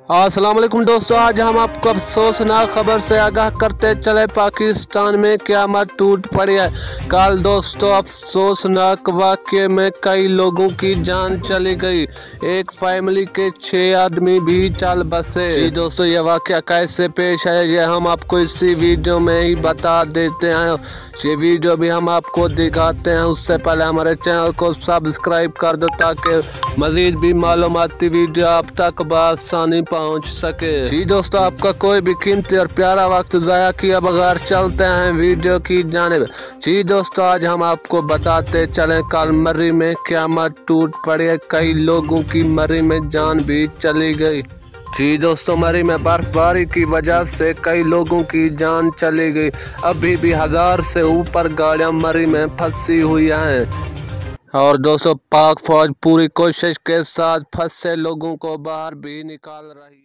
अस्सलाम वालेकुम दोस्तों, आज हम आपको अफसोसनाक खबर से आगाह करते चले। पाकिस्तान में क़यामत टूट पड़ी है। कल दोस्तों अफसोसनाक वाक़ये में कई लोगों की जान चली गई। एक फैमिली के 6 आदमी भी चल बसे। जी दोस्तों, ये वाक़या कैसे पेश है ये हम आपको इसी वीडियो में ही बता देते हैं। ये वीडियो भी हम आपको दिखाते हैं। उससे पहले हमारे चैनल को सब्सक्राइब कर दो ताकि मज़ीद भी मालूमाती वीडियो आप तक बआसानी पहुंच सके। जी दोस्तों, आपका कोई भी कीमती और प्यारा वक्त ज़ाया किया बगैर चलते हैं वीडियो की जानिब। जी दोस्तों, आज हम आपको बताते चलें कल मर्री में क़यामत टूट पड़ी है। कई लोगों की मर्री में जान भी चली गई। जी दोस्तों, मर्री में बर्फबारी की वजह से कई लोगों की जान चली गई। अभी भी 1000 से ऊपर गाड़ियां मर्री में फंसी हुई हैं। और दोस्तों, पाक फौज पूरी कोशिश के साथ फंसे लोगों को बाहर भी निकाल रही है।